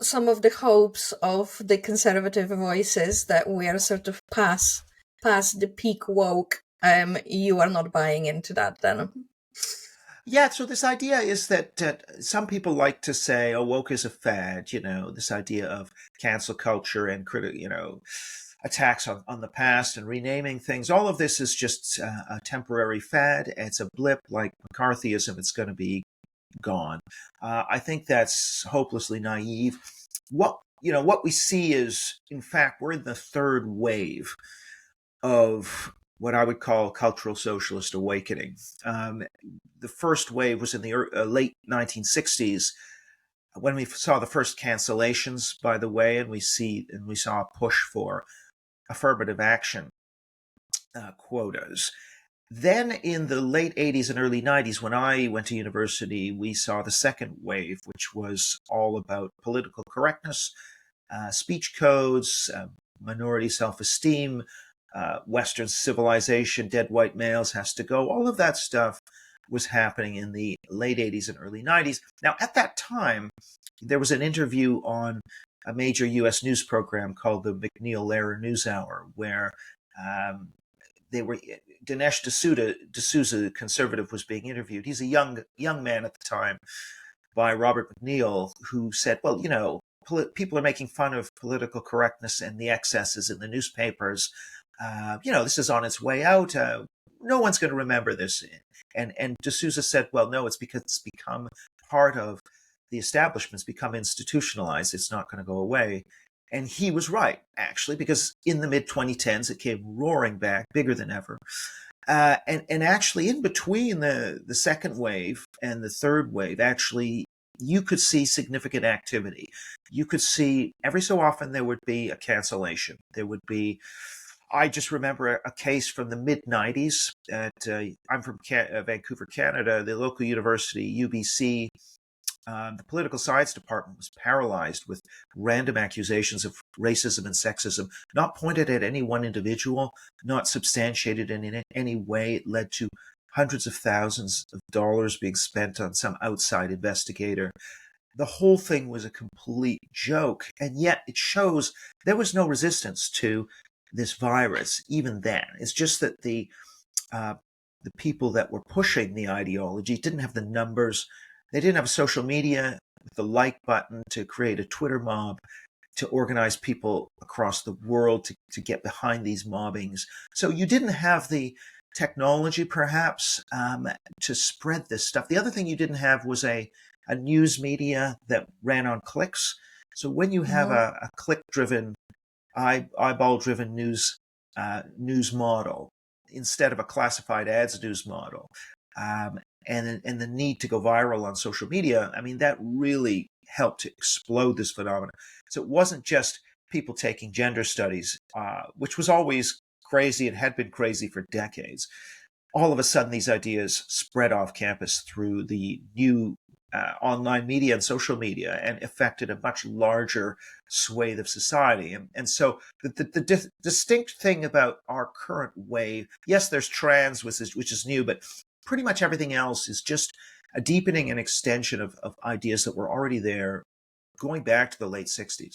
some of the hopes of the conservative voices that we are sort of past the peak woke. You are not buying into that, then? Yeah, so this idea is that some people like to say, "Oh, woke is a fad." This idea of cancel culture and attacks on the past and renaming things. All of this is just a temporary fad. It's a blip, like McCarthyism. It's going to be gone. I think that's hopelessly naive. What we see is, in fact, we're in the third wave of what I would call cultural socialist awakening. The first wave was in the late 1960s when we saw the first cancellations, by the way, and we saw a push for affirmative action quotas. Then in the late 80s and early 90s, when I went to university, we saw the second wave, which was all about political correctness, speech codes, minority self-esteem, Western civilization, dead white males has to go. All of that stuff was happening in the late 80s and early 90s. Now, at that time, there was an interview on a major U.S. news program called the McNeil-Lehrer NewsHour, where Dinesh D'Souza, conservative, was being interviewed. He's a young man at the time, by Robert McNeil, who said, well, people are making fun of political correctness and the excesses in the newspapers. This is on its way out. No one's going to remember this. And D'Souza said, well, no, it's because it's become part of the establishment. It's become institutionalized. It's not going to go away. And he was right, actually, because in the mid-2010s, it came roaring back, bigger than ever. And actually, in between the second wave and the third wave, actually, you could see significant activity. You could see every so often there would be a cancellation. There would be, I just remember a case from the mid-90s. I'm from Vancouver, Canada. The local university, UBC, the political science department was paralyzed with random accusations of racism and sexism, not pointed at any one individual, not substantiated in any way. It led to hundreds of thousands of dollars being spent on some outside investigator. The whole thing was a complete joke, and yet it shows there was no resistance to this virus even then. It's just that the people that were pushing the ideology didn't have the numbers. They didn't have social media with the like button to create a Twitter mob, to organize people across the world to get behind these mobbings. So you didn't have the technology, perhaps, to spread this stuff. The other thing you didn't have was a news media that ran on clicks. So when you have a click-driven, eyeball-driven news model instead of a classified ads news model, and the need to go viral on social media, I mean, that really helped to explode this phenomenon. So it wasn't just people taking gender studies, which was always crazy and had been crazy for decades. All of a sudden, these ideas spread off campus through the new online media and social media and affected a much larger swathe of society. And so the distinct thing about our current wave, yes, there's trans, which is new, but pretty much everything else is just a deepening and extension of ideas that were already there going back to the late 60s.